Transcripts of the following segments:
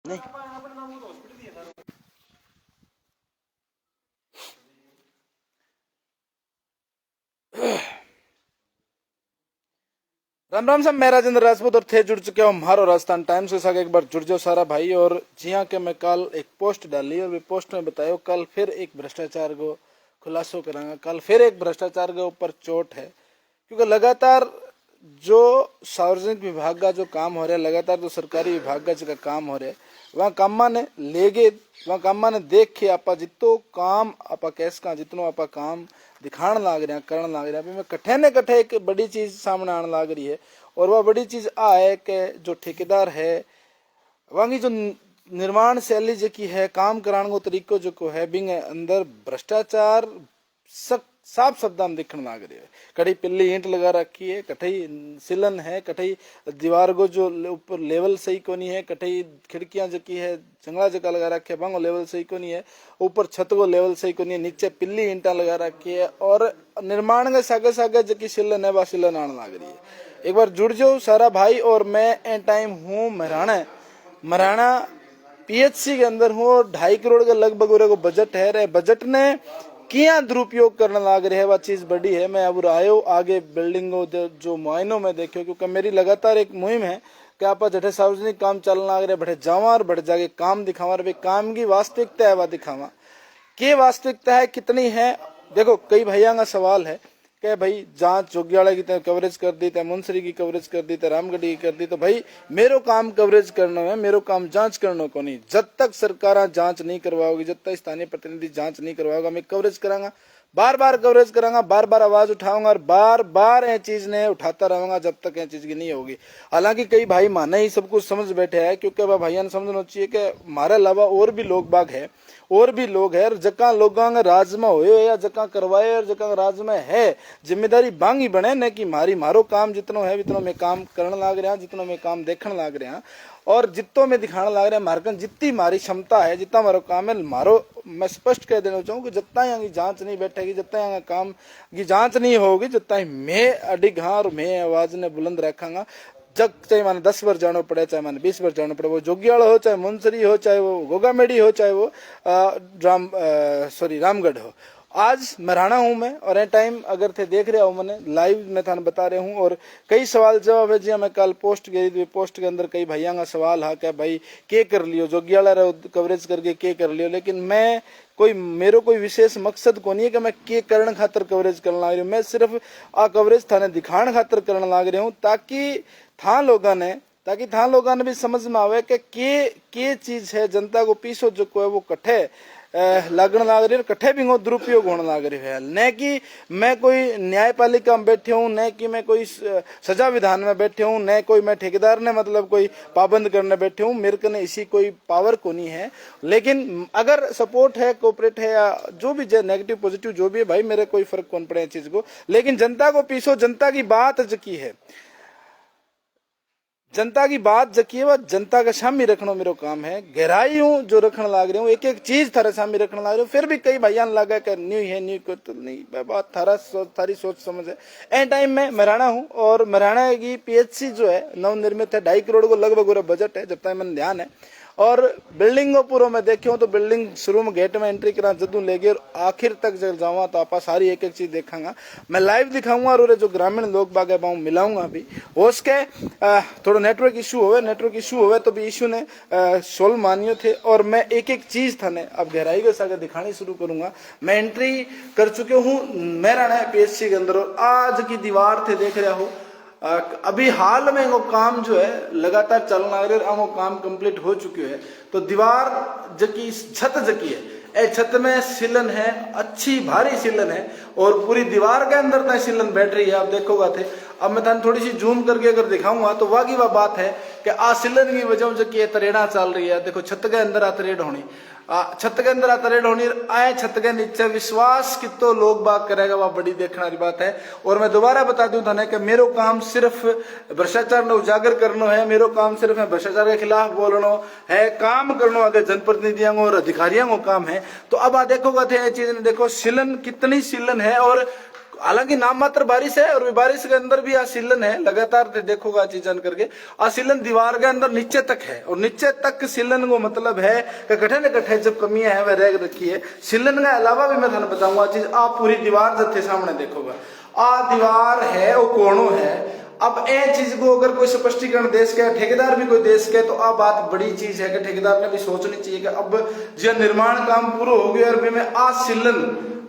नहीं। राम राम साहब, मैं राजेंद्र राजपूत और थे जुड़ चुके हो हमारो राजस्थान टाइम्स के साथ। एक बार जुड़ जाओ सारा भाई। और जी हाँ के मैं कल एक पोस्ट डाली और वे पोस्ट में बतायो कल फिर एक भ्रष्टाचार को खुलासो करांगा। कल फिर एक भ्रष्टाचार के ऊपर चोट है, क्योंकि लगातार जो सार्वजनिक विभाग का जो काम हो रहा है, लगातार जो सरकारी विभाग का जो काम हो रहा है, वहाँ कामा ने लेगे, वहाँ कामा ने देख के आपा जितो काम आपा कैस का जितनो आपा काम दिखाण लाग रहे हैं, करण लाग रहे हैं। अभी मैं कट्ठे ने कट्ठे एक बड़ी चीज सामने आने लाग रही है, और वह बड़ी चीज आ है कि जो ठेकेदार है वहाँ की जो निर्माण शैली जो की है, काम कराने को तरीको जो को है, बिंग अंदर भ्रष्टाचार साफ शब्द में दिखने लग रही है। कहीं पिल्ली ईंट लगा रखी है, कहीं सिलन है, कहीं दीवार को जो ऊपर लेवल सही को नहीं है, कहीं खिड़कियां जो की है जंगला जगह लगा रखी है, बांगो लेवल सही को नहीं है, ऊपर छत को लेवल सही को नहीं है, नीचे पिल्ली ईंटा लगा रखी है, और निर्माण के सागे सागे जो की सिलन है वह सिलन आने लग रही है। एक बार जुड़ जाओ सारा भाई। और मैं ए टाइम हूँ मराना पीएचसी के अंदर हूँ, 2.5 करोड़ के लगभग को बजट है। रे बजट ने किया दुरुपयोग करने लग रहे है, वह चीज बड़ी है। मैं अब आयो आगे बिल्डिंग जो मुआयनों में देखो, क्योंकि मेरी लगातार एक मुहिम है कि आप जठे सार्वजनिक काम चलने लग रहे बड़े जावा और बड़े जाके काम दिखावा, काम की वास्तविकता है वह दिखावा। के वास्तविकता है कितनी है, देखो कई भैया का सवाल है कि भाई जांच जोगियाड़ा की कवरेज कर दी, मुंसरी की कवरेज कर दी, रामगढ़ी की कर दी। तो भाई मेरो काम कवरेज करना है, मेरो काम जांच करना को नहीं। जब तक सरकार जांच नहीं करवाओगी, जब तक स्थानीय प्रतिनिधि जांच नहीं करवाओगा, मैं कवरेज करांगा, बार बार कवरेज करांगा, बार बार आवाज उठाऊंगा और बार बार ये चीज ने उठाता रहूंगा जब तक ये चीज की नहीं होगी। हालांकि कई भाई माने ही सब कुछ समझ बैठे हैं, क्योंकि वह भैया ने समझना चाहिए कि हमारे अलावा और भी लोग बाग है, और भी लोग है। जका लोगों राज में हो या जका करवाए और जका राज में है, जिम्मेदारी बांगी बने न कि मारो काम जितनो है जितनो मैं काम करने लाग रहा, जितनो मैं काम देखने लाग रहा, और जितो मैं दिखाने लाग रहा मार्कन जितनी मारी क्षमता है, जितना मारो काम है मारो। मैं स्पष्ट कह देना चाहूँ कि जितना यहाँ की जांच नहीं बैठेगी, जितना यहाँ काम की जांच नहीं होगी, जितना मैं अडिग हाँ और मैं आवाज ने बुलंद रखांगा। जग चाहे माने 10 बार जाना पड़े, चाहे माने 20 बार जाना पड़े, वो जोगियाड़ा हो, चाहे मुंसरी हो, चाहे वो गोगामेडी हो, चाहे वो रामगढ़ हो। आज मराना हूं मैं, और ए टाइम अगर थे देख रहे हो मैंने लाइव में थाने बता रहे हूं, और कई सवाल जवाब है जी। मैं कल पोस्ट गई, पोस्ट के अंदर कई भैया का सवाल है कि भाई के कर लियो जोगियाड़ा कवरेज करके के कर लियो। लेकिन मैं मेरो कोई विशेष मकसद को नहीं है कि मैं के करण खातर कवरेज करने लग रही हूँ। मैं सिर्फ आ कवरेज थाने दिखाने खातर करने लग रही हूँ, ताकि था लोगों ने भी समझ में आवे कि के चीज है। जनता को पीछो जो को है वो कट्ठे लगन लाग रही है, कट्ठे भी दुरुपयोग होने लग रही है। न कि मैं कोई न्यायपालिका में बैठे हूँ, न कि मैं कोई सजा विधान में बैठे हूँ, न कोई मैं ठेकेदार ने मतलब कोई पाबंद करने बैठे हूँ। मेरे को इसी कोई पावर को नहीं है। लेकिन अगर सपोर्ट है, कोऑपरेट है, या जो भी नेगेटिव पॉजिटिव जो भी है भाई, मेरे कोई फर्क कौन पड़े चीज को। लेकिन जनता को पीछो, जनता की बात जकी है, जनता की बात जकी है, वह जनता का सामने रखना मेरो काम है। गहराई हूँ जो रखने लाग रही हूँ, एक एक चीज थारे सामने रखने लाग रही हूँ। फिर भी कई भैया लगा कि न्यू है, न्यू को तो नहीं, बात थारी सोच समझ है। ए टाइम में मराना हूँ, और मराना की पीएचसी जो है नवनिर्मित है, 2.5 करोड़ को लगभग बजट है जब तक मैंने ध्यान है। और बिल्डिंग को पूरा मैं देखी हूँ तो बिल्डिंग शुरू में गेट में एंट्री करा जदू ले गए और आखिर तक जब जाऊंगा तो आपा सारी एक एक चीज देखांगा, मैं लाइव दिखाऊंगा। और जो ग्रामीण लोग बाग है मिलाऊंगा भी हो सके। थोड़ा नेटवर्क इशू होवे तो भी इशू ने सोल्व मानियो थे। और मैं एक एक चीज था ने अब गहराई के साथ दिखानी शुरू करूंगा। मैं एंट्री कर चुके हूँ मेरा पीएचसी के अंदर, और आज की दीवार थे देख रहा हो। अभी हाल में वो काम जो है लगातार चलना है, वो काम कंप्लीट हो चुके है। तो दीवार जकी छत जकी है, ए छत में सिलन है, अच्छी भारी सिलन है, और पूरी दीवार के अंदर तक सिलन बैठ रही है। आप देखोगा थे, अब मैं थाने थोड़ी सी जूम करके अगर दिखाऊंगा तो वाकई वह बात है कि आ सिलन की वजह से जकी तरेड़ा चल रही है। देखो छत के अंदर तरेड़ होनी, छत के अंदर तरेड़ होनी, आए छत के नीचे विश्वास कितो लोग बात करेगा, वह बड़ी देखने वाली बात है। और मैं दोबारा बता दूं थाने कि मेरो काम सिर्फ भ्रष्टाचार ने उजागर करना है, मेरो काम सिर्फ भ्रष्टाचार के खिलाफ बोलना है, काम करना अगर जनप्रतिनिधियों और अधिकारियों को काम है। तो अब आ देखोगा थे ये चीज, देखो सिलन कितनी सिलन है, हालांकि नाम मात्र बारिश है, और बारिश के अंदर भी सीलन है, लगातार देखोगा चीजन करके सीलन दीवार के अंदर नीचे तक है, और नीचे तक सीलन को मतलब है कि कठे न कठे जब कमियां है वह रह रखी है। सीलन के अलावा भी मैं थाने बताऊंगा चीज, आप पूरी दीवार जब थे सामने देखोगा दीवार है वो कोणों है। अब ए चीज को अगर कोई स्पष्टीकरण देश के ठेकेदार भी कोई देश के, तो अब बात बड़ी चीज है कि ठेकेदार ने भी सोचनी चाहिए कि अब जो निर्माण काम पूरा हो गया और भी में सीलन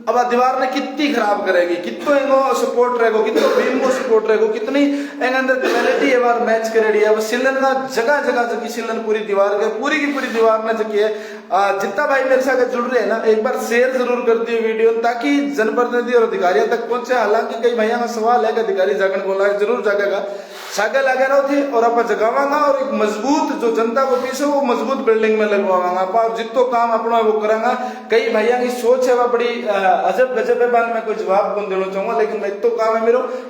अब दीवार ने कितनी खराब करेगी, कितो इनको सपोर्ट रहेगा, कितो बीम को सपोर्ट रहेगा, कितनी अंदर क्वालिटी है बार मैच करेगी। अब सिलन का जगह जगह जबकि सिलन पूरी दीवार के पूरी की पूरी दीवार ने जबकि है जितना भाई मेरे साथ जुड़ रहे हैं ना, एक बार शेयर जरूर कर दियो वीडियो ताकि जनप्रतिनिधि और अधिकारियों तक पहुंचे। हालांकि कई भैया का सवाल है कि अधिकारी जागरण बोला जरूर जागेगा, सागे लगे रहो थे और आप जगावांगा और एक मजबूत जो जनता को पीछे वो मजबूत बिल्डिंग में लगवावांगा। आप जितो काम अपना वो करांगा। कई भैया की सोच है वह बड़ी अजब गजब है, बाद में कोई जवाब कौन देना चाहूंगा, लेकिन मैं तो काम है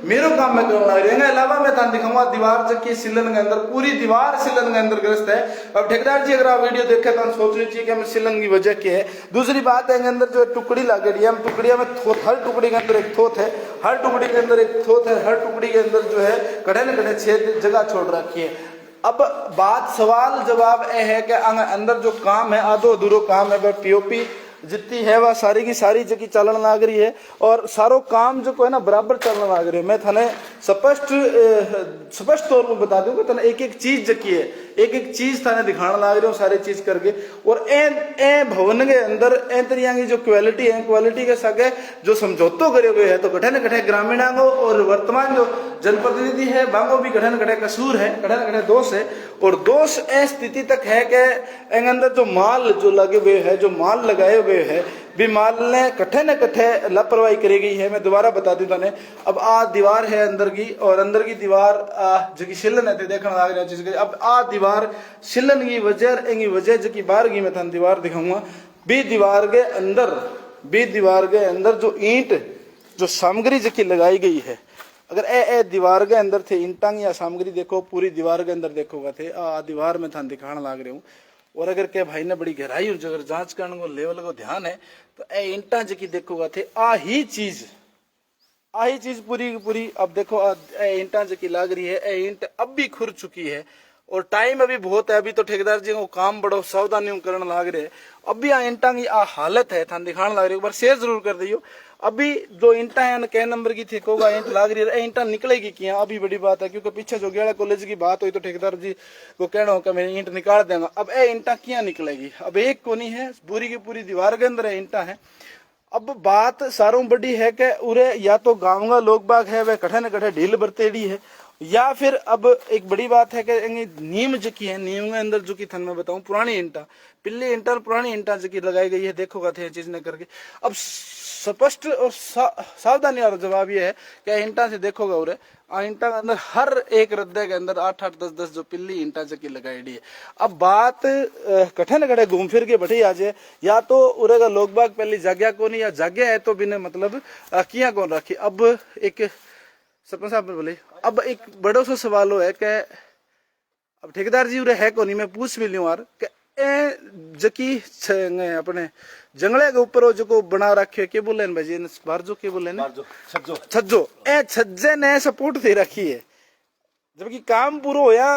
मेरो काम में करना रहेगा। अलावा मैं तान दिखाऊंगा दीवार जबकि सिलन के अंदर पूरी दीवार सिलन के अंदर ग्रस्त है। अब ठेकेदार जी अगर आप वीडियो देखे तो सोच लीजिए कि हमें सिलन की वजह क्या है। दूसरी बात है अंदर जो टुकड़ी लागेड़ी है, टुकड़िया में हर टुकड़ी के अंदर एक थोथ है, हर टुकड़ी के अंदर एक थोथ है, हर टुकड़ी के अंदर जो है कड़े न कड़े छेद जगह छोड़ रखी है। अब बात सवाल जवाब यह है कि अंदर जो काम है आधो अधूरो काम है, पीओपी जितनी है वह सारी की सारी जगह चलन लग रही है और सारो काम जो है ना बराबर चलन लग रही है। मैं थाने स्पष्ट तौर पर बता दूं कि थाने एक एक चीज जकी है, एक एक चीज थाने दिखाने लग रही हूँ सारी चीज करके। और ए भवन के अंदर ए तरिया की जो क्वालिटी है, क्वालिटी के सागे जो समझौतो करे हुए है, तो कठे न कठे ग्रामीणांगो और वर्तमान जो जनप्रतिनिधि है बांगो भी कठे न कठे कसूर है, कठे न कठे दोष है। और दोष इस स्थिति तक है कि अंदर जो माल जो लगे हुए है, जो माल लगाए हुए है, भी माल ने कठे न कठे लापरवाही करी गई है। मैं दोबारा बता दूं थाने, अब दीवार है अंदर की, और अंदर की दीवार जो शिलन है देखने लग रहा चीज। अब दीवार शिलन की वजह जो की बाहर की मैं थाने दीवार दिखाऊंगा। भी दीवार के अंदर जो ईंट जो सामग्री जो की लगाई गई है, अगर ए दीवार के अंदर थे ईंटा या सामग्री देखो पूरी दीवार के अंदर देखोगा थे दीवार में थाने दिखाने लग रहे हूँ। और अगर क्या भाई ने बड़ी गहराई और अगर जांच करने को लेवल को ध्यान है तो ए ईंटा जकी देखोगा थे ही चीज पूरी पूरी। अब देखो ईंटा जकी लाग रही है, ए ईंट अब भी खुर चुकी है और टाइम अभी बहुत है। अभी तो ठेकेदार जी को काम बड़ो सावधानी करने लग रहे हैं। अब भी ईंटा की हालत है थाने दिखाने लग रही है, एक बार शेयर जरूर कर दियो। अभी जो ईंटा है कै नंबर की थी कोगा ईंट लाग रही है, ईंटा निकलेगी क्या अभी बड़ी बात है, क्योंकि पीछे जो गेड़ा कॉलेज की बात हुई तो ठेकेदार जी को कहना हो कि मैं ईंट निकाल देंगे। अब ए ईंटा क्या निकलेगी, अब एक को नहीं है, पूरी की पूरी दीवार के अंदर ईंटा है। अब बात सारों बड़ी है कि उरे या तो गाँव का लोग बाग है वह कठे न कठे ढील बरतेड़ी है, या फिर अब एक बड़ी बात है कि नीम जकी है, नीम के अंदर जो की थन मैं बताऊं पुरानी ईंटा पिल्ली ईंटा पुरानी ईंटा जकी लगाई गई है, देखोगा थे चीज ने करके। अब स्पष्ट और सावधानी और जवाब ये है कि ईंटा से देखोगा उरे ईंटा के अंदर हर एक रद्दे के अंदर 8-8 10-10 जो पिल्ली ईंटा जकी लगाई है। अब बात कठे न कठे घूम फिर के बैठी आ जाए, या तो उरे का लोग बाग पहली जाग्या को नहीं, या जाग्या है तो बिना मतलब किया कौन रखी। अब एक सरपंच साहब बोले अब एक बड़ो सा सवाल है कि अब ठेकेदार जी उरे है को नहीं, मैं पूछ भी लूं यार कि जकी अपने जंगले के ऊपर जो बना रखे के बोले भाई बारजो के बोले छज्जो ए छज्जे ने सपोर्ट दे रखी है, जबकि काम पूरा होया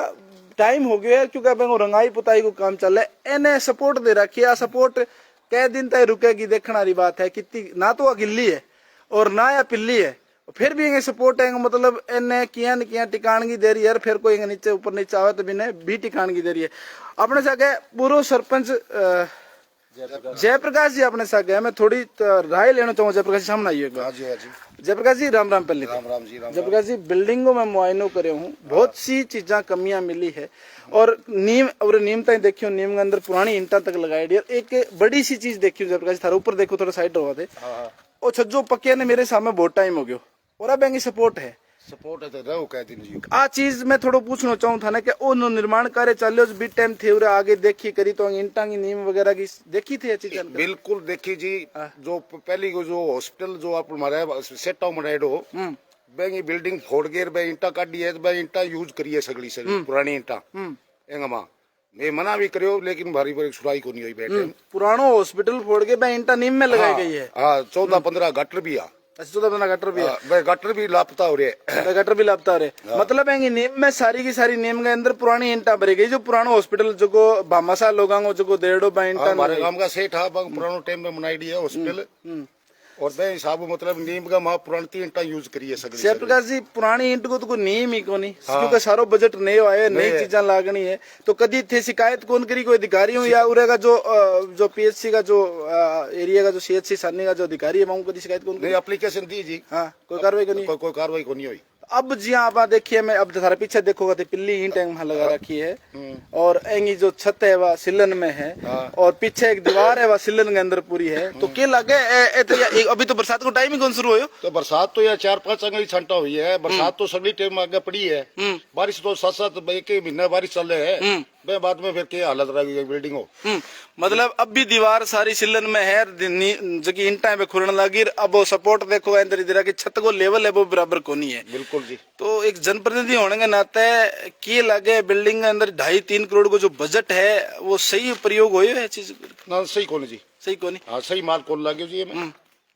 टाइम हो गया क्योंकि अब रंगाई पुताई को काम चल रहा है, इन्हें सपोर्ट दे रखी है। सपोर्ट कै दिन तक रुकेगी देखने वाली बात है, कितनी ना तो गिल्ली है और ना या पिल्ली है, फिर भी सपोर्ट है मतलब इन्हें किया न किया टिकाणगी दे रही है। फिर कोई नीचे ऊपर नीचे आवे तो भी टिकाणगी दे रही है। अपने सागे पूर्व सरपंच जयप्रकाश जी अपने सागे मैं थोड़ी राय लेना चाहूंगा। जयप्रकाश जी सामने आइए। जयप्रकाश जी राम राम। पहले राम जी जयप्रकाश जी बिल्डिंगों में मुआयनों करे हूँ, बहुत सी चीजा कमियां मिली है और नीम तक देखियो, नीम के अंदर पुरानी ईंटा तक लगाई दी। एक बड़ी सी चीज देखियो जयप्रकाश जी, थारा ऊपर देखो थोड़ा साइड रहो थे और छज्जो पक्के ने मेरे सामने बहुत टाइम हो गयो और अब सपोर्ट है तो रहो कह दिन जी। आ चीज मैं थोड़ा पूछना चाहूँ था ना कि ओ निर्माण कार्य चलो बी टाइम थे उरे आगे देखी करी तो ईंटा की नीम वगैरह की देखी थी चीज? बिल्कुल देखी जी। जो पहली को जो हॉस्पिटल जो आप हमारे सेट ऑफ बनाएडो बेंगी बिल्डिंग फोड़ के बे ईंटा काटी है, बे ईंटा यूज करिए सगली पुरानी ईंटा एंगमा मैं मना भी करियो, लेकिन भारी भारी सुराई को नहीं हुई बैठे। पुरानो हॉस्पिटल फोड़ के बे ईंटा नीम में लगाई गई है। हाँ 14-15 गटर भी आ। अच्छा 14-15 गटर भी है, भाई गटर भी लापता हो रहे हैं। गटर भी लापता हो रहे। मतलब है नीम में सारी की सारी नीम के अंदर पुरानी ईंटा भरी गई, जो पुराना हॉस्पिटल जो को भामासा लोगों जो को 1.5 ईंटा हमारे गांव का सेठ है पुरानो टाइम में बनाई है हॉस्पिटल, और बे हिसाब मतलब नीम का वहाँ पुरानी ईंटा यूज करिए जय प्रकाश जी। पुरानी ईंट को तो कोई नीम ही कोनी, क्योंकि सारो बजट नए आए, नई चीजा लागनी है। तो कदी थे शिकायत कौन करी, कोई अधिकारी हो या उरे का जो पीएचसी का जो एरिया का जो सीएचसी सारनी का जो अधिकारी है वहाँ कदी शिकायत कौन करी? एप्लीकेशन दी जी, हाँ कोई कार्रवाई को नहीं, कोई कार्रवाई को नहीं हुई। अब जी आप देखिए, मैं अब सारा पीछे देखोगा तो पिल्ली ईंट वहां लगा रखी है, और एंगी जो छत है वह सिलन में है, और पीछे एक दीवार है वह सिलन के अंदर पूरी है। तो क्या लगे अभी तो बरसात को टाइम ही कौन शुरू हो? तो बरसात तो यार 4-5 अंगली छंटा हुई है, बरसात तो सगली टाइम आगे पड़ी है, बारिश तो 7-7 एक महीना बारिश चल रहे है, बाद में फिर क्या हालत रहेगी बिल्डिंग हो। मतलब अब भी दीवार सारी सिलन में है, जबकि ईंटा पे खुरन लगी। अब वो सपोर्ट देखो इधर इधर की छत को लेवल है वो बराबर को नहीं है। बिल्कुल जी। तो एक जनप्रतिनिधि होने के नाते की लगे बिल्डिंग के अंदर 2.5-3 करोड़ को जो बजट है वो सही प्रयोग हो चीज ना? सही कौन जी, सही कौन? हाँ सही माल कौन लागे जी,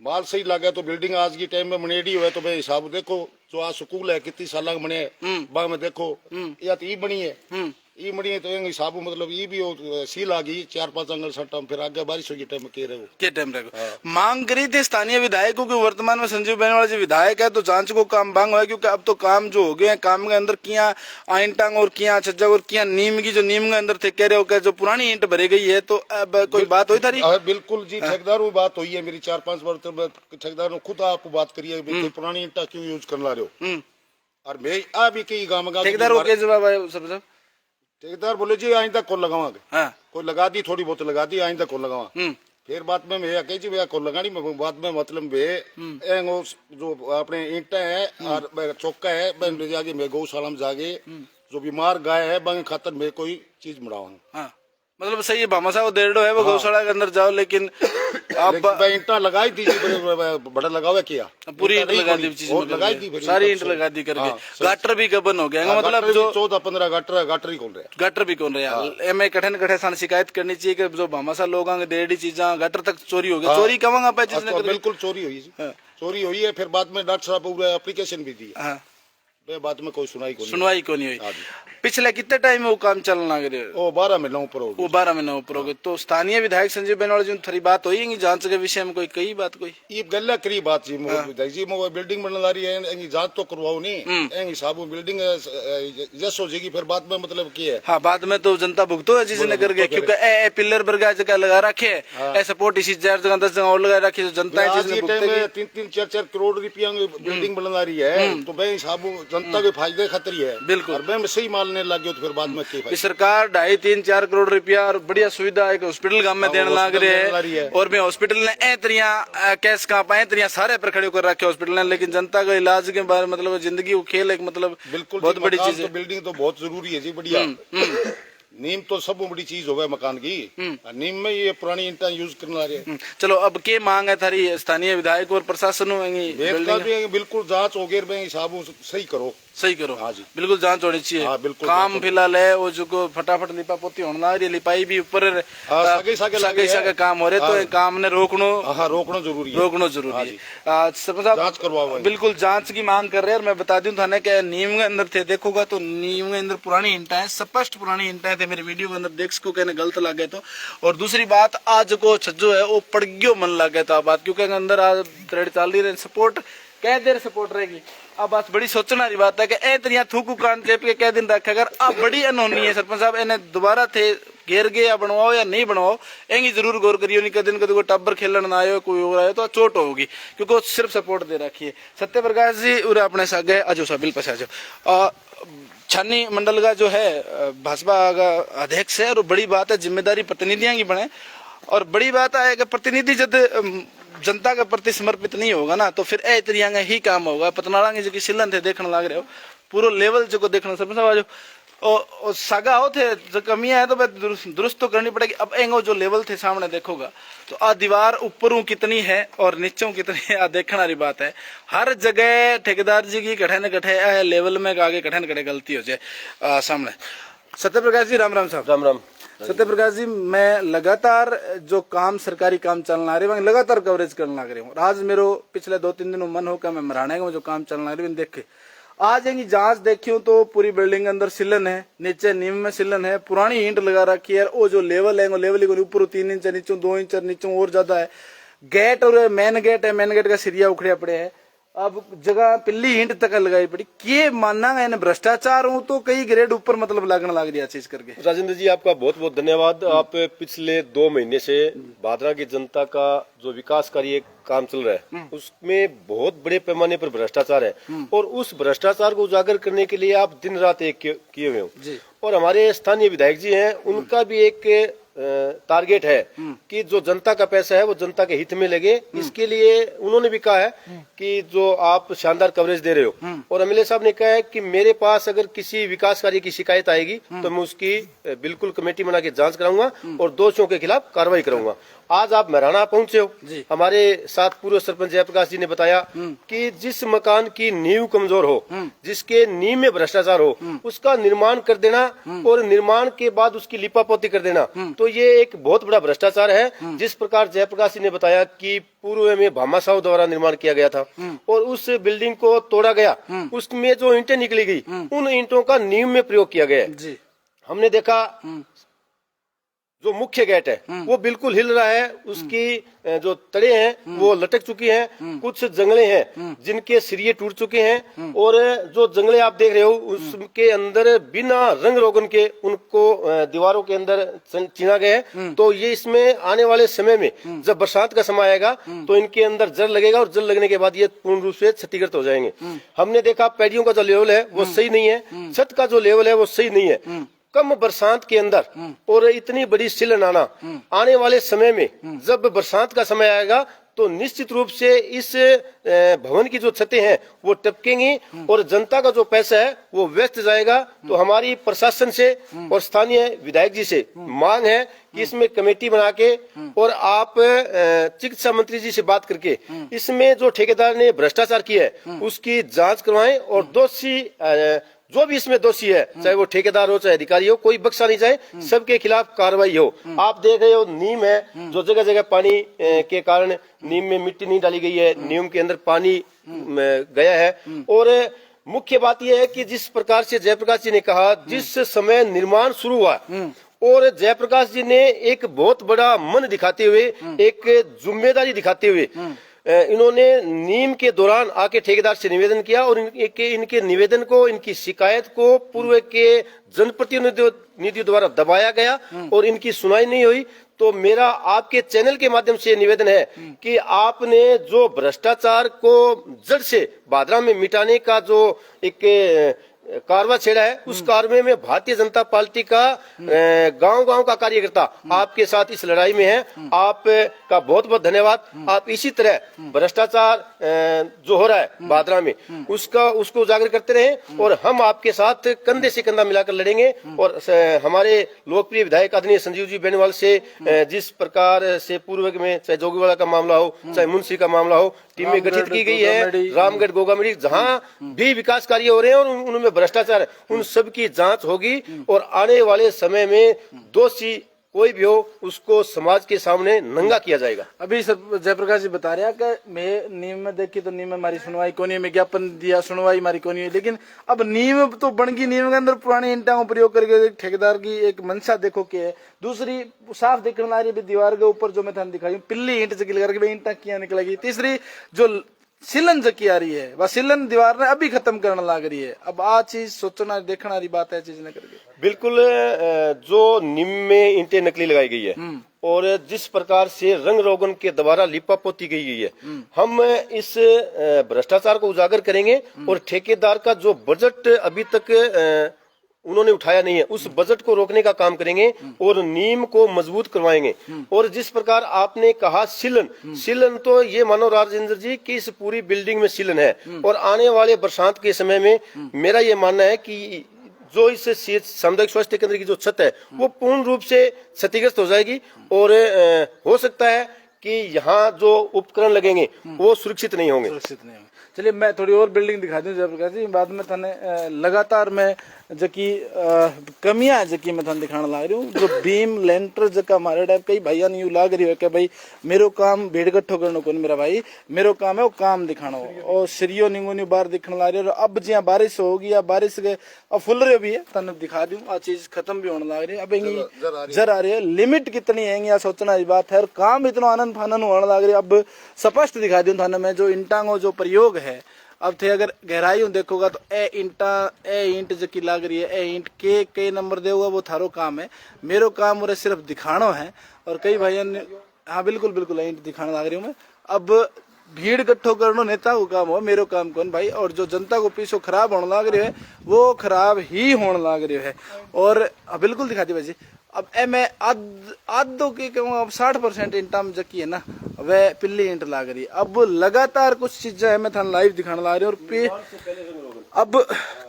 माल सही लगा तो बिल्डिंग आज की टाइम में बनेडी हुए तो भाई हिसाब देखो, जो आज स्कूल है कितनी साल बने, बाग में देखो या तो ई बनी है, ई बनी है तो हिसाब मतलब ई भी सील आ गई 4-5 अंगल सट्टा, फिर आगे बारिश होगी टाइम में के टाइम रहेगा। मांग करी थी स्थानीय विधायकों की, वर्तमान में संजीव बेनीवाल जी विधायक है, तो जांच को काम बांग हुआ है, क्योंकि अब तो काम जो हो गए हैं, काम के अंदर किया आइंटांग और किया छज्जा और किया नीम की, जो नीम के अंदर थे कह रहे हो जो पुरानी ईंट भरी गई है। तो अब कोई बात हुई थारी? बिल्कुल जी, ठेकेदार में बात हुई है मेरी 4-5 बार, ठेकेदार ने खुद आपको बात करी है पुरानी ईंटा क्यों यूज कर ला रहे हो, और मैं अभी कई गाँव में ठेकेदार को क्या जवाब आया सर? ठेकेदार बोले जी आइंदा कौन लगावांगे, कोई लगा दी थोड़ी बहुत लगा दी, आइंदा कौन लगावा। फिर बात में मैं कही जी भैया कौन लगानी, बात में मतलब वे जो अपने ईंटा है और चौका है जाके मैं गौशाला में जाके जो बीमार गाय है बंग खातर मैं कोई चीज बढ़ाऊंगा। मतलब सही है, भामासा वो 1.5 है वो गौशाला के अंदर जाओ, लेकिन अब ईंटा लगाई थी बड़ा लगावे किया, पूरी ईंट लगा दी, चीज लगाई थी, सारी ईंट लगा दी करके। गाटर भी कबन हो गया, मतलब जो 14-15 गाटर ही कौन रहे, गाटर भी कौन रहे। एम कठिन कठे सान शिकायत करनी चाहिए कि जो भामासा लोग डेढ़ी चीजा गाटर तक चोरी हो गई, चोरी कवांगा पे जिसने बिल्कुल चोरी हुई, चोरी हुई है। फिर बाद में डॉक्टर साहब एप्लीकेशन भी दी, बाद में कोई सुनाई को नहीं हुई। पिछले कितने टाइम में वो काम चलना लग रहे? 12 महीना ऊपर हो गया, वो 12 महीना ऊपर हो गए। तो स्थानीय विधायक संजीव बेनीवाल जी थोड़ी बात हुई जांच के विषय में, कोई कई बात कोई ये गल्ला करी बात जी विधायक जी वो बिल्डिंग बनने ला रही है, जांच तो करवाओ नहीं हिसाब बिल्डिंग जैस हो जाएगी, फिर बाद में मतलब क्या है। हाँ बाद में तो जनता भुगतो है जिसने कर गया, क्योंकि ए पिलर बरगा जगह लगा रखे है, सपोर्ट इसी 4 जगह 10 जगह और लगा रखी है, जनता है जिसने 3-3, 4-4 करोड़ रुपया बिल्डिंग बनने ला रही है, तो भाई हिसाब जनता के फायदे खतरी है। बिल्कुल, और मैं सही मालने लग गया तो फिर बाद सरकार 2.5-3-4 करोड़ रुपया और बढ़िया सुविधा एक हॉस्पिटल गांव में देने लग रहे है, और मैं हॉस्पिटल ने कैस कहाँ पाए तरिया सारे पर खड़े कर रखे हॉस्पिटल ने, लेकिन जनता का इलाज के बारे मतलब जिंदगी वो खेल एक मतलब बिल्कुल बहुत बड़ी चीज है। बिल्डिंग तो बहुत जरूरी है जी, बढ़िया नीम तो सब बड़ी चीज हो गया मकान की, नीम में ये पुरानी ईंटा यूज करने आ रहे हैं। चलो अब के मांग है थारी स्थानीय विधायक और प्रशासन बिल्कुल जांच हो गई, हिसाब सही करो, सही करो। हाँ जी, बिल्कुल जांच होनी चाहिए। हाँ, बिल्कुल, काम बिल्कुल। फिलहाल है वो जो को फटाफट लिपा पोती होना रही, लिपाई भी ऊपर सागे काम हो रहे, तो काम ने रोकनो जरूरी है, रोकनो जरूरी है। जांच करवाओ, बिल्कुल जांच की मांग कर रहे हैं। और मैं बता दूं थाने के नीम के अंदर थे, देखोगा तो नीम के अंदर पुरानी ईंटा है, स्पष्ट पुरानी ईंटा थे, मेरे वीडियो के अंदर देख सको कहने गलत लगे तो। और दूसरी बात आज को छज्जो है वो पड़ गयो मन लगे तो बात, क्योंकि अंदर आज थ्रेड चल रही है, सपोर्ट कह देर सपोर्ट रहेगी। अब बात बड़ी सोचने वाली बात है कि ए तरिया थूकू कान चेप के कह दिन रखे, अगर अब बड़ी अनहोनी है सरपंच साहब, इन्हें दोबारा थे घेर गए या बनवाओ या नहीं बनवाओ, एंगी जरूर गौर करियो, नहीं कदन कदे कोई टब्बर खेलन ना आयो कोई और आयो तो चोट होगी, क्योंकि वो सिर्फ सपोर्ट दे रखी है। सत्य प्रकाश जी उरे अपने साथ गए अजो सा बिल पस आजो छानी मंडल का जो है भाजपा का अध्यक्ष है, और बड़ी बात है जिम्मेदारी प्रतिनिधियां की बने, और बड़ी बात है कि प्रतिनिधि जब जनता के प्रति समर्पित नहीं होगा ना, तो फिर ए तरिया ही काम होगा। पतनाड़ा की जो सिलन थे देखने लग रहे हो, पूरा लेवल जो देखना सब और सागा हो थे जो कमियां है तो दुरुस्त तो करनी पड़ेगी। अब एंगो जो लेवल थे सामने देखोगा तो आ दीवार ऊपरों कितनी है और नीचों कितनी है, आ देखने वाली बात है। हर जगह ठेकेदार जी की कठे न कठे लेवल में आगे कठे न कठे गलती हो जाए सामने। सत्य प्रकाश जी राम राम साहब। राम राम। सत्य प्रकाश जी, मैं लगातार जो काम सरकारी काम चलना आ रही है लगातार कवरेज करने लग रही हूँ। आज मेरो पिछले 2-3 दिनों मन होकर मैं मराने का जो काम चलना आ रही है देखे आज यही जांच देखी हूँ तो पूरी बिल्डिंग के अंदर सिलन है, नीचे नीम में सिलन है, पुरानी ईंट लगा रखी है। वो जो लेवल है वो लेवल को ऊपर 3 इंच नीचे 2 इंच नीचे और ज्यादा है। गेट और मेन गेट है, मेन गेट का सिरिया उखड़िया पड़े है। अब जगह पिल्ली ईंट तक लगाई पड़ी। के मानना है इन्हें भ्रष्टाचार हो तो कई ग्रेड ऊपर मतलब लगने लग रही है चीज करके। राजेंद्र जी, आपका बहुत बहुत धन्यवाद। आप पिछले 2 महीने से भादरा की जनता का जो विकास कार्य काम चल रहा है उसमें बहुत बड़े पैमाने पर भ्रष्टाचार है और उस भ्रष्टाचार को उजागर करने के लिए आप दिन रात एक किए हुए हो। और हमारे स्थानीय विधायक जी हैं, उनका भी एक टारगेट है कि जो जनता का पैसा है वो जनता के हित में लगे। इसके लिए उन्होंने भी कहा है कि जो आप शानदार कवरेज दे रहे हो, और एमएलए साहब ने कहा है कि मेरे पास अगर किसी विकास कार्य की शिकायत आएगी तो मैं उसकी बिल्कुल कमेटी बना के जांच कराऊंगा और दोषियों के खिलाफ कार्रवाई करूंगा। आज आप महराना पहुंचे हो, हमारे साथ पूर्व सरपंच जयप्रकाश जी ने बताया कि जिस मकान की नींव कमजोर हो, जिसके नींव में भ्रष्टाचार हो, उसका निर्माण कर देना और निर्माण के बाद उसकी लिपापोती कर देना, तो ये एक बहुत बड़ा भ्रष्टाचार है। जिस प्रकार जयप्रकाश जी ने बताया कि पूर्व में भामाशाह द्वारा निर्माण किया गया था और उस बिल्डिंग को तोड़ा गया, उसमें जो ईंटें निकली गई उन ईंटों का नींव में प्रयोग किया गया है। हमने देखा जो मुख्य गेट है वो बिल्कुल हिल रहा है, उसकी जो तड़े हैं वो लटक चुकी हैं, कुछ जंगले हैं जिनके सिरिये टूट चुके हैं और जो जंगले आप देख रहे हो उसके अंदर बिना रंग रोगन के उनको दीवारों के अंदर चिना गया है। तो ये इसमें आने वाले समय में जब बरसात का समय आएगा तो इनके अंदर जल लगेगा और जल लगने के बाद ये पूर्ण रूप से क्षतिग्रस्त हो जाएंगे। हमने देखा पैडियों का जो लेवल है वो सही नहीं है, छत का जो लेवल है वो सही नहीं है। कम बरसात के अंदर और इतनी बड़ी सिलन आने वाले समय में जब बरसात का समय आएगा तो निश्चित रूप से इस भवन की जो छतें हैं वो टपकेंगी और जनता का जो पैसा है वो व्यस्त जाएगा। तो हमारी प्रशासन से और स्थानीय विधायक जी से मांग है कि इसमें कमेटी बना के और आप चिकित्सा मंत्री जी से बात करके इसमें जो ठेकेदार ने भ्रष्टाचार किया है उसकी जांच करवाएं और दोषी जो भी इसमें दोषी है, चाहे वो ठेकेदार हो चाहे अधिकारी हो, कोई बख्शा नहीं जाए, सबके खिलाफ कार्रवाई हो। आप देख रहे हो नीम है जो जगह जगह पानी के कारण नीम में मिट्टी नहीं डाली गई है, नीम के अंदर पानी गया है। और मुख्य बात यह है कि जिस प्रकार से जयप्रकाश जी ने कहा, जिस समय निर्माण शुरू हुआ और जयप्रकाश जी ने एक बहुत बड़ा मन दिखाते हुए, एक जिम्मेदारी दिखाते हुए इन्होंने नीम के दौरान आके ठेकेदार से निवेदन किया और इनके निवेदन को, इनकी शिकायत को पूर्व के जनप्रतिनिधियों द्वारा दबाया गया और इनकी सुनाई नहीं हुई। तो मेरा आपके चैनल के माध्यम से निवेदन है कि आपने जो भ्रष्टाचार को जड़ से भादरा में मिटाने का जो एक कारवा छेड़ा है, उस कारवे में भारतीय जनता पार्टी का गांव-गांव का कार्यकर्ता आपके साथ इस लड़ाई में है। आपका बहुत बहुत धन्यवाद। आप इसी तरह भ्रष्टाचार जो हो रहा है भादरा में उसको उजागर करते रहें और हम आपके साथ कंधे से कंधा मिलाकर लड़ेंगे। और हमारे लोकप्रिय विधायक आदरणीय संजीव जी बेनीवाल से जिस प्रकार से पूर्व में चाहे जोगीवाला का मामला हो, चाहे मुंशी का मामला हो, टीमें गठित की गई है, रामगढ़ गोगामड़ी जहां भी विकास कार्य हो रहे हैं और उनमें भ्रष्टाचार है, उन सब की जांच होगी और आने वाले समय में दोषी कोई भी हो उसको समाज के सामने नंगा किया जाएगा। अभी जयप्रकाश जी बता रहे हैं कि मैं नीम में देखी तो नीम में हमारी सुनवाई कोनी है, विज्ञापन दिया सुनवाई हमारी कोनी है, लेकिन अब नीम तो बन गई, नीम के अंदर पुरानी ईंटा का प्रयोग करके ठेकेदार की एक मंशा देखो कि है। दूसरी साफ देखने आ रही है दीवार के ऊपर जो मैं थाने दिखाई पिल्ली ईंट से गिल करके ईंटा किया निकलेगी। तीसरी जो सिलन जकी आ रही है वह सिलन दीवार ने अभी खत्म करने लग रही है। अब आ चीज सोचना देखना वाली बात है चीज न करके। बिल्कुल, जो नीम में ईंटें नकली लगाई गई है और जिस प्रकार से रंग रोगन के द्वारा लिपापोती गई है, हम इस भ्रष्टाचार को उजागर करेंगे और ठेकेदार का जो बजट अभी तक उन्होंने उठाया नहीं है उस बजट को रोकने का काम करेंगे और नीम को मजबूत करवाएंगे। और जिस प्रकार आपने कहा सिलन तो ये मानो राजेंद्र जी कि इस पूरी बिल्डिंग में सिलन है और आने वाले बरसात के समय में मेरा ये मानना है कि जो इस सामुदायिक स्वास्थ्य केंद्र की जो छत है वो पूर्ण रूप से क्षतिग्रस्त हो जाएगी और हो सकता है कि यहाँ जो उपकरण लगेंगे वो सुरक्षित नहीं होंगे। सुरक्षित नहीं होंगे। चलिए मैं थोड़ी और बिल्डिंग दिखा दूं जयप्रकाश जी, बाद में थाने लगातार मैं जकी कमियां जकी मैं थाने दिखाने लाग रही हूँ। जो बीम लेंटर जका हमारे टाइप कई भाइया ने यूं लाग रही है कि भाई मेरो काम भीड़ इकट्ठो करनो कोनी मेरा भाई, मेरो काम है वो काम दिखानो, और सरियो निंगो नी बाहर दिखने ला रही है। अब जिया बारिश होगी या बारिश के अब फुल रहे भी है थाने दिखा दूं, आ चीज खत्म भी होने लाग रही है। अब जर आ रही है, लिमिट कितनी है या सोचना की बात है, और काम इतना आनंद फानंद होने लाग रही है। अब स्पष्ट दिखा दूं थाने में जो इंटांगो जो प्रयोग है, अब थे अगर गहराई देखोगा तो ए ईंट जकी लाग रही है, ए ईंट के नंबर देगा वो थारो काम है, मेरो काम और सिर्फ दिखानो है। और कई भाइयों ने हाँ बिल्कुल बिल्कुल ईंट दिखाने लाग रही हूँ मैं। अब भीड़ इकट्ठो करनो नेता को काम हो, मेरो काम कौन भाई, और जो जनता को पीछो खराब होने लाग रही है वो खराब ही होने लाग रही है। और बिल्कुल दिखाती भाई जी। अब ए मैं आधो की कहूँ, अब 60% ईंटा में जकी है ना वह पिल्ली ईंट लाग रही है। अब लगातार कुछ चीजें है मैं थाने लाइव दिखाने ला रही हूँ। और पे अब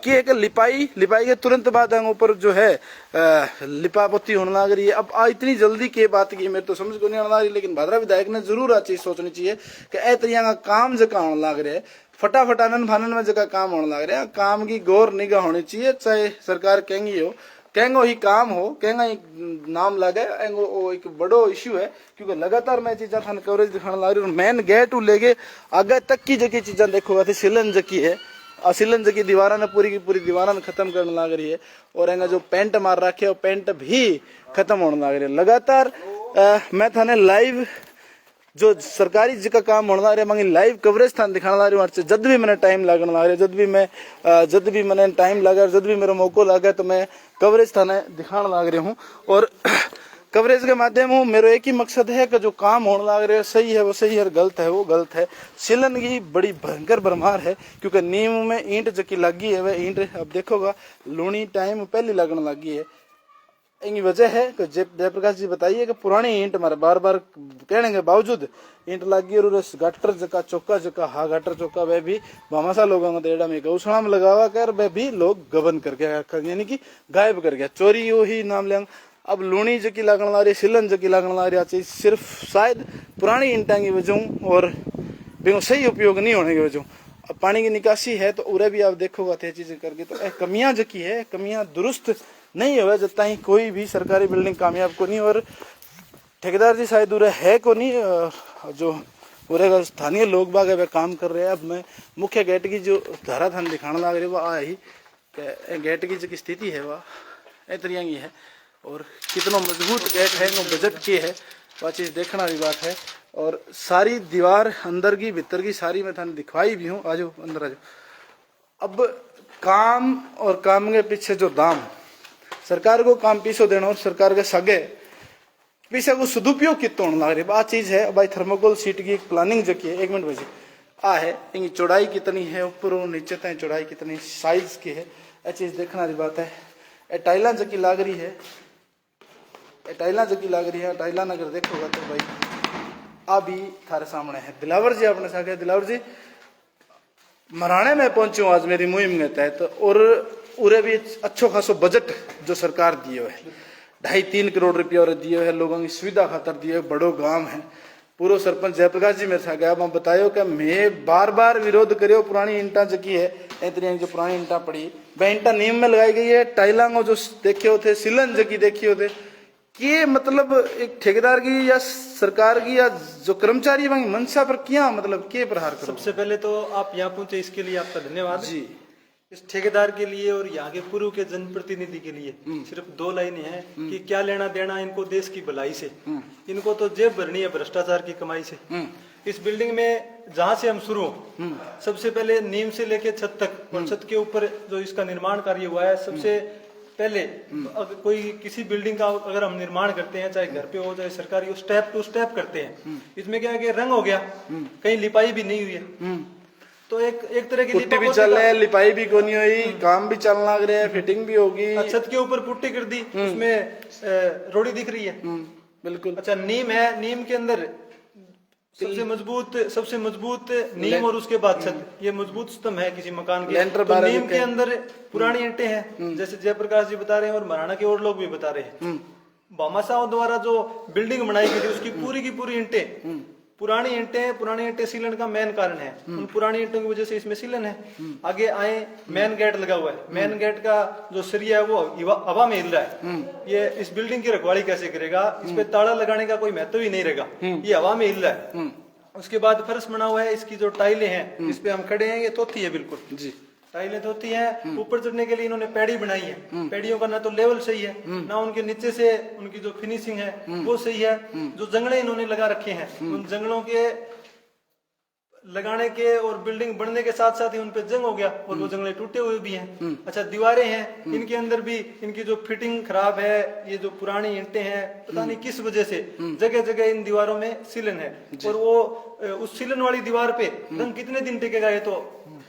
के लिपाई के तुरंत बाद ऊपर जो है लिपा पोती होने लग रही है। अब इतनी जल्दी के बात की मेरे तो समझ को नहीं आने लग रही, लेकिन भादरा विधायक ने जरूर आ चीज सोचनी चाहिए कि ए तरिया का काम जका होने लग रहा है, फटाफट आनंद फानन में जगह काम होने लग रहा है, काम की गौर निगाह होनी चाहिए। चाहे सरकार कहेंगी हो कहेंगो ही काम हो, कहेंगा ही नाम लगे, वो एक बड़ो इश्यू है। क्योंकि लगातार मैं चीजा थाने कवरेज दिखाने लग रही हूँ। मेन गेट लेके आगे तक की जकी चीजा देखोगा तो सिलन जकी है, सिलन जकी दीवारा ने पूरी की पूरी दीवारा ने खत्म करने लग रही है। और एंगा जो पेंट मार रखे है वो पेंट भी खत्म होने लग रही है। लगातार मैं थाने लाइव जो सरकारी जिका काम होने लग रहा है लाइव कवरेज थाने दिखाने लग रही हूँ। जब भी मैंने टाइम लगने लग रहा है, जब भी मैंने टाइम लगा, जब भी मेरा मौका लगा तो मैं कवरेज थाने दिखाने लग रही हूँ। और कवरेज के माध्यम में मेरा एक ही मकसद है कि जो काम होने लग रहा है सही है वो सही है, गलत है वो गलत है। सिलन की बड़ी भयंकर भरमार है, क्योंकि नीम में ईंट जकी लगी है वह ईंट अब देखोगा लूनी टाइम पहले लगने लगी है। इनकी वजह है कि जयप्रकाश जी बताइए कि पुरानी ईंट हमारे बार बार कहने के बावजूद ईंट लगी, और गटर जका चौका जका हा गटर चौका वह भी भामासा लोगों को तेड़ा में गौशाला में लगावा कर वह भी लोग गबन कर गया, यानी कि गायब कर गया, चोरी हो ही नाम लेंगे। अब लूनी जकी लगने ला रही, सिलन जकी लगने ला रही चीज सिर्फ शायद पुरानी ईंटा की वजह और सही उपयोग नहीं होने की वजह। अब पानी की निकासी है तो उरे भी आप देखोगा थे चीजें करके तो कमियां जकी है, कमियां दुरुस्त नहीं हुआ जब तक कोई भी सरकारी बिल्डिंग कामयाब को नहीं। और ठेकेदार जी शायद उरे है को नहीं, जो पूरे स्थानीय लोग बाग है काम कर रहे हैं। अब मैं मुख्य गेट की जो धारा थान दिखाने लग रही वह आई गेट की जो स्थिति है वह ए तरिया की है, और कितना मजबूत गेट है वो बजट की है वह चीज देखने वाली बात है। और सारी दीवार अंदर की भीतर की सारी मैं थाने दिखवाई भी हूँ, आ जाओ अंदर आ जाओ। अब काम और काम के पीछे जो दाम, सरकार को काम पीछे देना और सरकार के सगे पीछे को सदुपयोग कितना होने लग रही बात चीज है। भाई थर्मोकोल सीट की एक प्लानिंग जकी है, एक मिनट बजे है इनकी चौड़ाई कितनी है, ऊपर और नीचे तक चौड़ाई कितनी साइज की है, यह चीज देखने वाली बात है। ए टाइला जकी लाग रही है, टाइला जकी लाग रही है, टाइला अगर देखोगा तो भाई अभी थारे सामने है। दिलावर जी अपने साथ है, दिलावर जी मराने में पहुंचे हूँ आज मेरी मुहिम के तहत, और उरे भी अच्छो खासो बजट जो सरकार दिए है 2.5-3 करोड़ रुपया और दिए है, लोगों की सुविधा खातर दिए, बड़ो गांव है। पूर्व सरपंच जयप्रकाश जी मेरे साथ गया, मैं बतायो कि मैं बार बार विरोध करियो पुरानी ईंटा जकी है इतनी जो पुरानी ईंटा पड़ी वह ईंटा नीम में लगाई गई है, टाइला जो देखे होते सिलन जकी देखी होते कि मतलब एक ठेकेदार की या सरकार की या जो कर्मचारी वही मंशा पर क्या मतलब के प्रहार करो। सबसे पहले तो आप यहाँ पहुंचे इसके लिए आपका धन्यवाद जी। इस ठेकेदार के लिए और यहाँ के पूर्व के जनप्रतिनिधि के लिए सिर्फ 2 लाइनें हैं कि क्या लेना देना इनको देश की भलाई से, इनको तो जेब भरनी है भ्रष्टाचार की कमाई से। इस बिल्डिंग में जहाँ से हम शुरू सबसे पहले नींव से लेके छत तक और छत के ऊपर जो इसका निर्माण कार्य हुआ है, सबसे पहले अगर कोई किसी बिल्डिंग का अगर हम निर्माण करते हैं चाहे घर पे हो चाहे सरकारी, स्टेप टू स्टेप करते हैं। इसमें क्या है कि रंग हो गया, कहीं लिपाई भी नहीं हुई है, तो एक तरह की पुट्टी भी चल रहा है, लिपाई भी कोनी हुई, काम भी चलने लग रहे हैं, फिटिंग भी होगी। छत के ऊपर पुट्टी कर दी, उसमें रोड़ी दिख रही है बिल्कुल। अच्छा नीम है, नीम के अंदर सबसे मजबूत नीम और उसके बाद छत, ये मजबूत स्तंभ है किसी मकान के। तो नीम के अंदर पुरानी ईंटें हैं जैसे जयप्रकाश जी बता रहे हैं और महाराणा के और लोग भी बता रहे हैं। भामाशाहों द्वारा जो बिल्डिंग बनाई गई थी उसकी पूरी की पूरी ईंटें पुरानी ईंटें सीलन का मेन कारण है। उन पुरानी ईंटों की वजह से इसमें सीलन है। आगे आए, मेन गेट लगा हुआ है, मेन गेट का जो सरिया है वो हवा में हिल रहा है। ये इस बिल्डिंग की रखवाली कैसे करेगा? इस पे ताला लगाने का कोई महत्व ही नहीं रहेगा, ये हवा में हिल रहा है। उसके बाद फर्श बना हुआ है, इसकी जो टाइलें हैं इस पे हम खड़े हैं, ये तोती है बिल्कुल जी, टाइलें होती हैं। ऊपर चढ़ने के लिए इन्होंने पैड़ी बनाई है, पैड़ियों का ना तो लेवल सही है, ना उनके नीचे से उनकी जो फिनिशिंग है वो सही है। जो जंगले इन्होंने लगा रखे हैं, उन जंगलों के लगाने के और बिल्डिंग बनने के साथ साथ ही उनपे जंग हो गया और वो जंगले टूटे हुए भी हैं। अच्छा, दीवारें हैं, इनके अंदर भी इनकी जो फिटिंग खराब है, ये जो पुरानी ईंटें हैं, पता नहीं किस वजह से जगह जगह इन दीवारों में सीलन है। और वो उस सीलन वाली दीवार पे रंग कितने दिन टिकेगा ये तो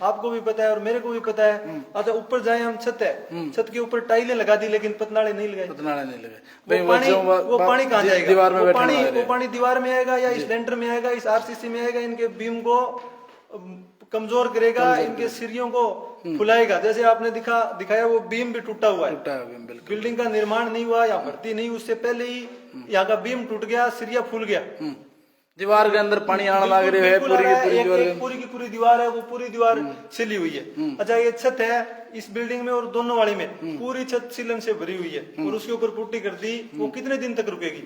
आपको भी पता है और मेरे को भी पता है। अच्छा, ऊपर जाए हम, छत है, छत के ऊपर टाइलें लगा दी लेकिन पतनाड़े नहीं लगे। वो पानी कहाँ जाएगा? दीवार में वो पानी दीवार में आएगा या इस लेंटर में आएगा, इस आरसीसी में आएगा, इनके बीम को कमजोर करेगा, इनके सिरियों को फुलाएगा। जैसे आपने दिखाया वो बीम भी टूटा हुआ है, बिल्डिंग का निर्माण नहीं हुआ या भर्ती नहीं, उससे पहले ही यहाँ का बीम टूट गया, सिरिया फूल गया, दीवार के अंदर पानी आने लग रही है, पूरी की पूरी दीवार है, वो पूरी दीवार सिली हुई है। अच्छा, ये छत है इस बिल्डिंग में और दोनों वाली में पूरी छत सीलन से भरी हुई है और उसके ऊपर पुट्टी कर दी, वो कितने दिन तक रुकेगी?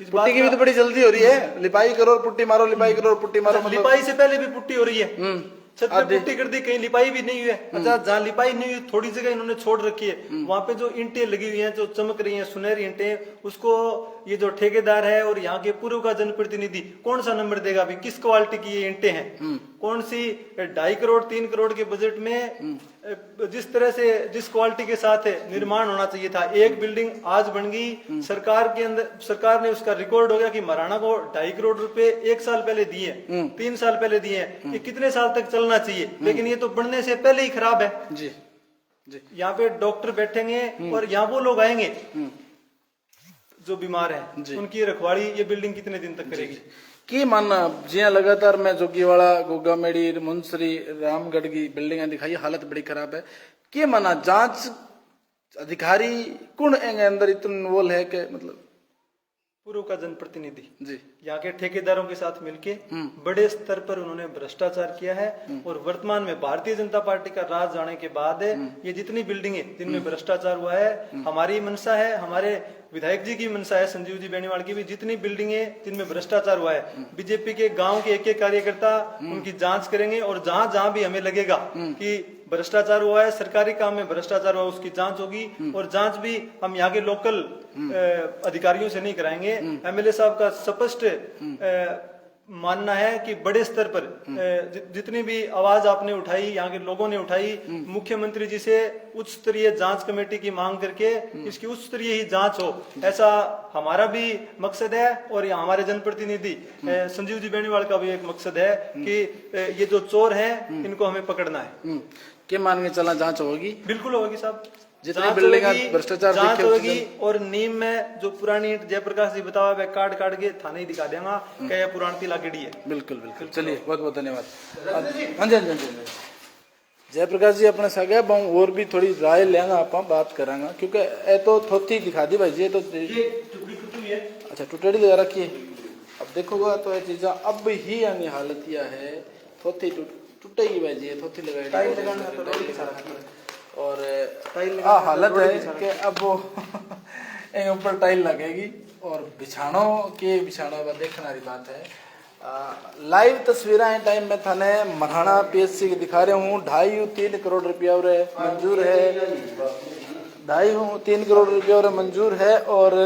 इस पुट्टी की भी तो बड़ी जल्दी हो रही है, लिपाई करो और पुट्टी मारो, लिपाई करो और पुट्टी मारो। लिपाई से पहले भी पुट्टी हो रही है, छत पे पुट्टी कर दी, कहीं लिपाई भी नहीं हुई है। अच्छा, जहाँ लिपाई नहीं हुई थोड़ी जगह इन्होंने छोड़ रखी है, वहां पे जो ईंटें लगी हुई हैं, जो चमक रही हैं सुनहरी ईंटें, उसको ये जो ठेकेदार है और यहाँ के पूर्व का जनप्रतिनिधि कौन सा नंबर देगा? अभी किस क्वालिटी की ये ईंटें हैं? कौन सी 2.5 करोड़ 3 करोड़ के बजट में जिस तरह से जिस क्वालिटी के साथ निर्माण होना चाहिए था, एक बिल्डिंग आज बन गई, सरकार के अंदर सरकार ने उसका रिकॉर्ड हो गया कि महाराणा को 2.5 करोड़ रुपए 1 साल पहले दिए, 3 साल पहले दिए हैं, ये कितने साल तक चलना चाहिए? लेकिन ये तो बनने से पहले ही खराब है जी। यहाँ पे डॉक्टर बैठेंगे और यहाँ वो लोग आएंगे जो बीमार हैं, उनकी रखवाली ये बिल्डिंग कितने दिन तक करेगी? की मानना जिया लगातार मैं जोगीवाड़ा, गोगामेड़ी, मुंसरी, रामगढ़ की बिल्डिंग दिखाई, हालत बड़ी खराब है। की माना जांच अधिकारी कौन अंदर इतना वोल है कि मतलब पूर्व का जनप्रतिनिधि जी यहाँ के ठेकेदारों के साथ मिलके बड़े स्तर पर उन्होंने भ्रष्टाचार किया है। और वर्तमान में भारतीय जनता पार्टी का राज आने के बाद ये जितनी बिल्डिंगे जिनमें भ्रष्टाचार हुआ है, हमारी मंशा है, हमारे विधायक जी की मंशा है, संजीव जी बेनीवाल की भी, जितनी बिल्डिंगे जिनमें भ्रष्टाचार हुआ है, बीजेपी के गांव के एक कार्यकर्ता उनकी जांच करेंगे और जहां जहां भी हमें लगेगा कि भ्रष्टाचार हुआ है, सरकारी काम में भ्रष्टाचार हुआ, उसकी जांच होगी। और जांच भी हम यहाँ के लोकल अधिकारियों से नहीं कराएंगे। एमएलए साहब का स्पष्ट मानना है कि बड़े स्तर पर जितनी भी आवाज आपने उठाई, यहाँ के लोगों ने उठाई, मुख्यमंत्री जी से उच्च स्तरीय जांच कमेटी की मांग करके इसकी उच्च स्तरीय ही जांच हो, ऐसा हमारा भी मकसद है। और यहाँ हमारे जनप्रतिनिधि संजीव जी बेनीवाल का भी एक मकसद है कि ये जो चोर हैं इनको हमें पकड़ना है। क्या मान के चलना जांच होगी? बिल्कुल होगी साहब, जितनी बिल्डिंग भ्रष्टाचार जांच होगी। और नीम में जो पुरानी जयप्रकाश जी बतावा वे काट के थाने ही दिखा देगा क्या पुरानी लागड़ी है। बिल्कुल बिल्कुल, चलिए बहुत बहुत धन्यवाद। हाँ जी हाँ जी, जयप्रकाश जी अपने सगे और भी थोड़ी राय लेंगे, आप बात करांगा, क्योंकि ये तो थोथी दिखा दी भाई जी, ये तो अच्छा टूटेड़ी लगा रखी है। अब देखोगा तो ये चीजा अब ही यानी हालत यह है, थोथी टूटेगी भाई जी, थोथी लगाई और हालत है कि अब वो ऊपर टाइल लगेगी और बिछाणों देखने वाली बात है। लाइव तस्वीरें टाइम में थाने महाराणा पीएचसी की दिखा रहे हूँ। 2.5-3 करोड़ रुपया मंजूर है, 2.5-3 करोड़ रुपया मंजूर है और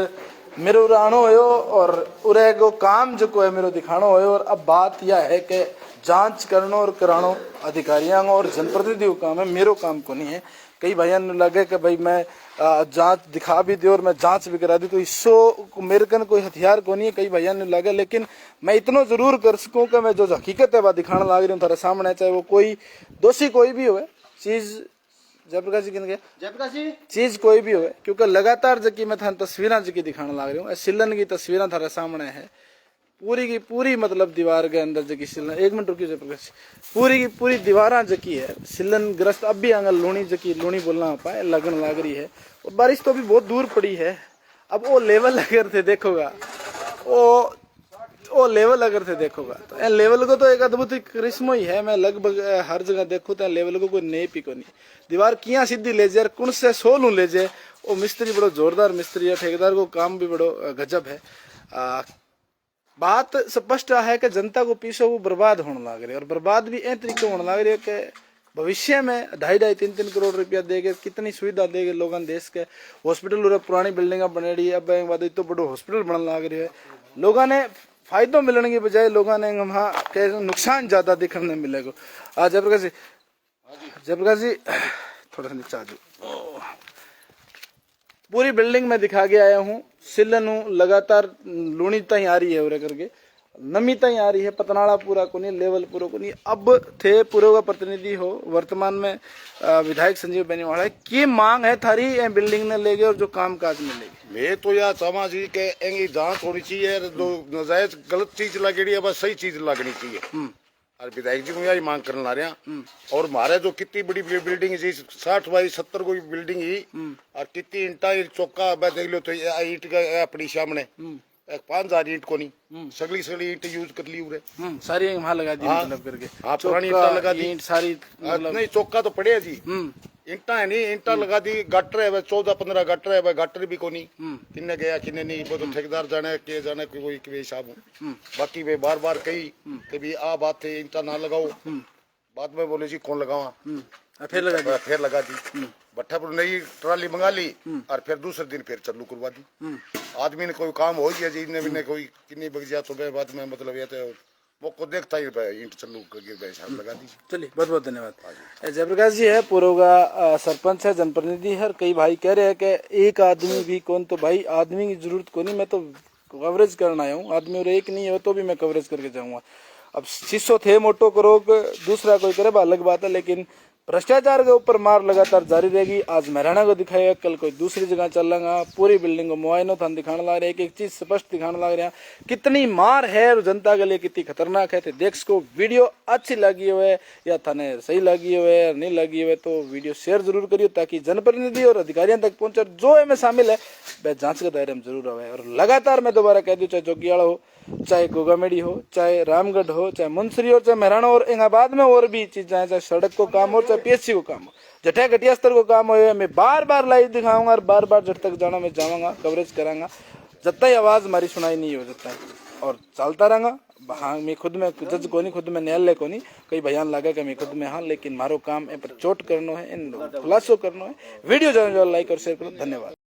मेरो उड़ानो हो और उरे को काम जो है मेरो दिखानो हो। और अब बात यह है कि जांच करनो और करानो अधिकारियों और जनप्रतिनिधियों काम है, मेरो काम को नहीं है। कई भाइयों ने लगे कि भाई मैं जांच दिखा भी दी और मैं जांच भी करा दी तो इसो मेरे कन कोई हथियार को नहीं है, कई भाइयों ने लगे। लेकिन मैं इतना जरूर कर सकूं कि मैं जो हकीकत है वह दिखाने लग रही हूँ थारे सामने, चाहे वो कोई दोषी कोई भी हो चीज। जयप्रकाश जी किन गया जयप्रकाश जी चीज कोई भी हो, क्योंकि लगातार जबकि मैं थाने तस्वीरें जबकि दिखाने लग रही हूँ, सिलन की तस्वीरें थारे सामने है, पूरी की पूरी मतलब दीवार के अंदर जकी सिलन, 1 मिनट रुकी जयप्रकाश, पूरी की पूरी दीवार जकी है सिलन ग्रस्त। अब भी आंगल लूणी जकी लूणी बोलना पाए लगन लग रही है और बारिश तो अभी बहुत दूर पड़ी है। अब वो लेवल अगर थे देखोगा वो लेवल अगर थे देखोगा तो ए लेवल को तो एक अद्भुत करिश्मा ही है। मैं लगभग हर जगह देखूं तो लेवल को कोई नहीं पी को नहीं दीवार किया सीधी ले जाए कुण से सोलू ले जाए। वो मिस्त्री बड़ो जोरदार मिस्त्री है, ठेकेदार को काम भी बड़ो गजब है। बात स्पष्ट है कि जनता को पीछे वो बर्बाद होने लग रही है और बर्बाद भी ए तरीके होने लग रही है कि भविष्य में 2.5-3 करोड़ रुपया देगे कितनी सुविधा देगे लोगों देश के। हॉस्पिटल पुरानी बिल्डिंग बने रही है, अब बाद तो बड़ो हॉस्पिटल बनने लग रही है। लोगों ने फायदों मिलने की बजाय लोगों ने वहाँ के नुकसान ज्यादा दिखने मिलेगा। जयप्रकाश जी थोड़ा सा नीचे आ जाओ। पूरी बिल्डिंग में दिखा के आया हूँ, सिलन लगातार लूणी तई आ रही है और करके नमी तई आ रही है, पतनाड़ा पूरा को नहीं, लेवल पूरा को नहीं। अब थे पूरे का प्रतिनिधि हो वर्तमान में विधायक संजीव बेनीवाल की मांग है थारी बिल्डिंग ने लेगे और जो काम काज में लेगे। मैं तो यह चाहवा जी के एंगी जांच होनी चाहिए, जो नजायज गलत चीज लगेगी है बस सही चीज लगनी चाहिए। और विधायक जी को यही मांग करने ला रहे हैं। और हमारे जो कितनी बड़ी बिल्डिंग जी 60 बाई 70 कोई बिल्डिंग ही और कितनी ईंटा चौका देख लो तो ईंट का अपनी सामने 5000 ईंट को नहीं सगली ईंट यूज कर ली उरे सारी वहाँ लगा दी मतलब करके। हाँ पुरानी ईंटा लगा दी ईंट सारी नहीं चौका तो पड़े है जी। ईंटा है नहीं, ईंटा लगा दी। गटर है 14-15 गटर है, गटर भी को नहीं किन्ने गया किन्ने नहीं, वो तो ठेकेदार जाने के जाने कोई हिसाब हो। बाकी वे बार बार कही कि भी आ बात है ईंटा ना लगाओ, बाद में बोले जी कौन लगावा, फिर लगा दी। भट्ठा पर नई ट्राली मंगा ली और फिर दूसरे दिन फिर चालू करवा दी। आदमी ने कोई काम हो गया जी, ने कोई किन्नी बग गया तो बाद में मतलब ये तो वो को देखता ही ईंट चालू करके लगा दी। चलिए बहुत बहुत धन्यवाद। जयप्रकाश जी है पूर्व का सरपंच है, जनप्रतिनिधि है। कई भाई कह रहे हैं कि एक आदमी भी कौन, तो भाई आदमी की जरूरत को नहीं, मैं तो कवरेज करना आया हूँ। आदमी और एक नहीं है तो भी मैं कवरेज करके जाऊंगा। अब शीशो थे मोटो करो दूसरा कोई करे अलग बात है, लेकिन भ्रष्टाचार के ऊपर मार लगातार जारी रहेगी। आज महराणा को दिखाएगा, कल कोई दूसरी जगह चलेगा। पूरी बिल्डिंग को मुआयना थान दिखाने लग रहे हैं, एक चीज स्पष्ट दिखाने लग रहे हैं कितनी मार है और जनता के लिए कितनी खतरनाक है। तो देख को वीडियो अच्छी लगी हुए या थाने सही लगी हुए या नहीं लगी हुए तो वीडियो शेयर जरूर करिए, ताकि जनप्रतिनिधि और अधिकारियों तक पहुंचे जो इनमें शामिल है वह जांच के दायरे में जरूर आवे। और लगातार मैं दोबारा कह दूं, चाहे जोगियाड़ा हो, चाहे गोगामेड़ी हो, चाहे रामगढ़ हो, चाहे मुंसरी हो, चाहे महराणा और इलाहाबाद में और भी चीजें हैं, चाहे सड़क को काम हो, चाहे पीएचसी को काम हो, जठे घटिया स्तर को काम हो, मैं बार बार लाइव दिखाऊंगा और बार बार जब तक जाना मैं जाऊंगा कवरेज करांगा जब तक आवाज हमारी सुनाई नहीं हो जाता है और चलता रहूंगा। हाँ मैं खुद में जज को नहीं, खुद में न्यायालय को नहीं, कई बयान लगा कि मैं खुद में हाँ, लेकिन मारो काम इन पर चोट करना है, इन खुलासो करना है। वीडियो जो लाइक और शेयर करो। धन्यवाद।